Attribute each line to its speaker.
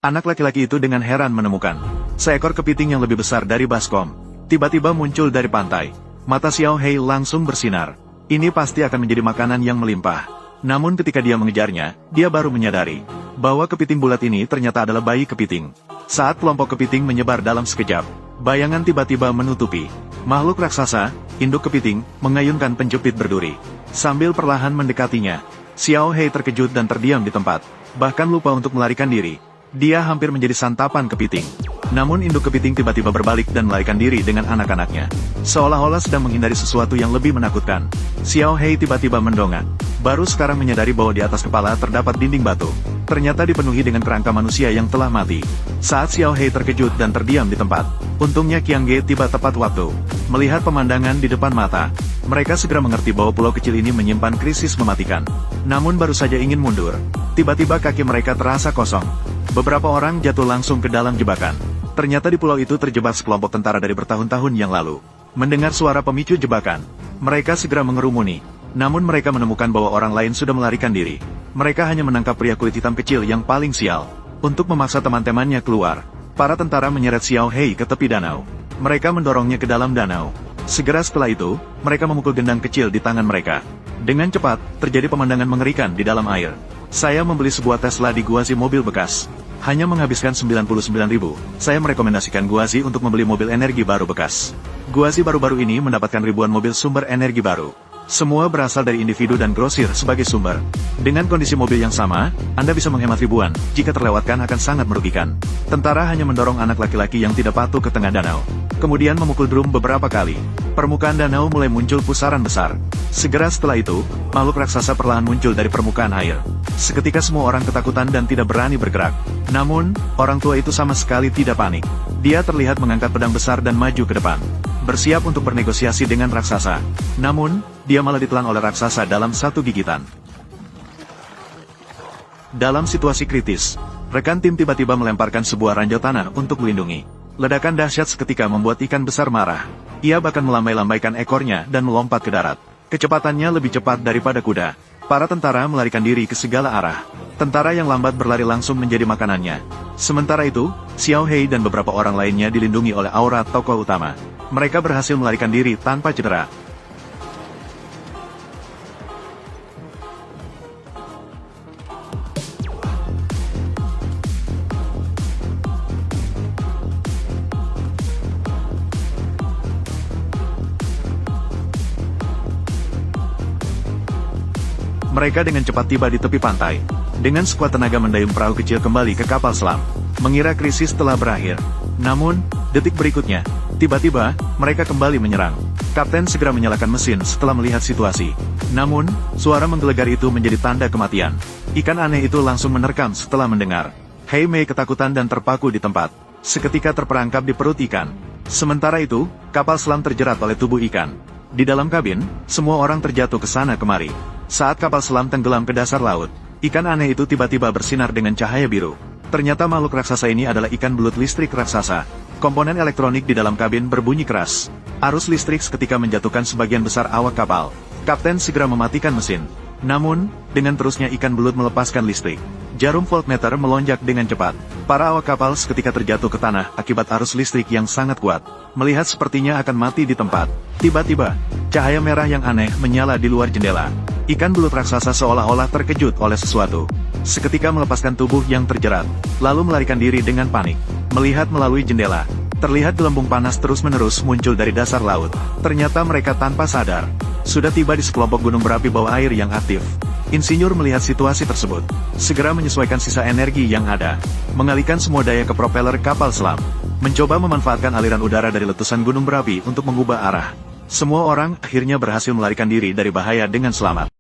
Speaker 1: Anak laki-laki itu dengan heran menemukan seekor kepiting yang lebih besar dari baskom. Tiba-tiba muncul dari pantai. Mata Xiao Hei langsung bersinar. Ini pasti akan menjadi makanan yang melimpah. Namun ketika dia mengejarnya, dia baru menyadari bahwa kepiting bulat ini ternyata adalah bayi kepiting. Saat kelompok kepiting menyebar dalam sekejap, bayangan tiba-tiba menutupi makhluk raksasa. Induk kepiting mengayunkan penjepit berduri. Sambil perlahan mendekatinya, Xiao Hei terkejut dan terdiam di tempat. Bahkan lupa untuk melarikan diri. Dia hampir menjadi santapan kepiting. Namun induk kepiting tiba-tiba berbalik dan melarikan diri dengan anak-anaknya. Seolah-olah sedang menghindari sesuatu yang lebih menakutkan. Xiao Hei tiba-tiba mendongak. Baru sekarang menyadari bahwa di atas kepala terdapat dinding batu. Ternyata dipenuhi dengan kerangka manusia yang telah mati. Saat Xiao Hei terkejut dan terdiam di tempat, untungnya Qiang Ge tiba tepat waktu. Melihat pemandangan di depan mata, mereka segera mengerti bahwa pulau kecil ini menyimpan krisis mematikan. Namun baru saja ingin mundur, tiba-tiba kaki mereka terasa kosong. Beberapa orang jatuh langsung ke dalam jebakan. Ternyata di pulau itu terjebak sekelompok tentara dari bertahun-tahun yang lalu. Mendengar suara pemicu jebakan, mereka segera mengerumuni. Namun mereka menemukan bahwa orang lain sudah melarikan diri. Mereka hanya menangkap pria kulit hitam kecil yang paling sial. Untuk memaksa teman-temannya keluar, para tentara menyeret Xiao Hei ke tepi danau. Mereka mendorongnya ke dalam danau. Segera setelah itu, mereka memukul gendang kecil di tangan mereka. Dengan cepat, terjadi pemandangan mengerikan di dalam air. Saya membeli sebuah Tesla di Guazi mobil bekas. Hanya menghabiskan 99.000. Saya merekomendasikan Guazi untuk membeli mobil energi baru bekas. Guazi baru-baru ini mendapatkan ribuan mobil sumber energi baru. Semua berasal dari individu dan grosir sebagai sumber. Dengan kondisi mobil yang sama, Anda bisa menghemat ribuan. Jika terlewatkan akan sangat merugikan. Tentara hanya mendorong anak laki-laki yang tidak patuh ke tengah danau. Kemudian memukul drum beberapa kali. Permukaan danau mulai muncul pusaran besar. Segera setelah itu, makhluk raksasa perlahan muncul dari permukaan air. Seketika semua orang ketakutan dan tidak berani bergerak. Namun, orang tua itu sama sekali tidak panik. Dia terlihat mengangkat pedang besar dan maju ke depan. Bersiap untuk bernegosiasi dengan raksasa. Namun, dia malah ditelan oleh raksasa dalam satu gigitan. Dalam situasi kritis, rekan tim tiba-tiba melemparkan sebuah ranjau tanah untuk melindungi. Ledakan dahsyat seketika membuat ikan besar marah. Ia bahkan melambai-lambaikan ekornya dan melompat ke darat. Kecepatannya lebih cepat daripada kuda. Para tentara melarikan diri ke segala arah. Tentara yang lambat berlari langsung menjadi makanannya. Sementara itu, Xiao Hei dan beberapa orang lainnya dilindungi oleh aura tokoh utama. Mereka berhasil melarikan diri tanpa cedera. Mereka dengan cepat tiba di tepi pantai. Dengan sekuat tenaga mendayung perahu kecil kembali ke kapal selam. Mengira krisis telah berakhir. Namun, detik berikutnya, tiba-tiba, mereka kembali menyerang. Kapten segera menyalakan mesin setelah melihat situasi. Namun, suara menggelegar itu menjadi tanda kematian. Ikan aneh itu langsung menerkam setelah mendengar. Hei Mei ketakutan dan terpaku di tempat. Seketika terperangkap di perut ikan. Sementara itu, kapal selam terjerat oleh tubuh ikan. Di dalam kabin, semua orang terjatuh ke sana kemari. Saat kapal selam tenggelam ke dasar laut, ikan aneh itu tiba-tiba bersinar dengan cahaya biru. Ternyata makhluk raksasa ini adalah ikan belut listrik raksasa. Komponen elektronik di dalam kabin berbunyi keras. Arus listrik seketika menjatuhkan sebagian besar awak kapal. Kapten segera mematikan mesin. Namun, dengan terusnya ikan belut melepaskan listrik. Jarum voltmeter melonjak dengan cepat. Para awak kapal seketika terjatuh ke tanah akibat arus listrik yang sangat kuat. Melihat sepertinya akan mati di tempat. Tiba-tiba, cahaya merah yang aneh menyala di luar jendela. Ikan belut raksasa seolah-olah terkejut oleh sesuatu. Seketika melepaskan tubuh yang terjerat, lalu melarikan diri dengan panik. Melihat melalui jendela, terlihat gelembung panas terus-menerus muncul dari dasar laut. Ternyata mereka tanpa sadar sudah tiba di sekelompok gunung berapi bawah air yang aktif. Insinyur melihat situasi tersebut, segera menyesuaikan sisa energi yang ada, mengalihkan semua daya ke propeller kapal selam, mencoba memanfaatkan aliran udara dari letusan gunung berapi untuk mengubah arah. Semua orang akhirnya berhasil melarikan diri dari bahaya dengan selamat.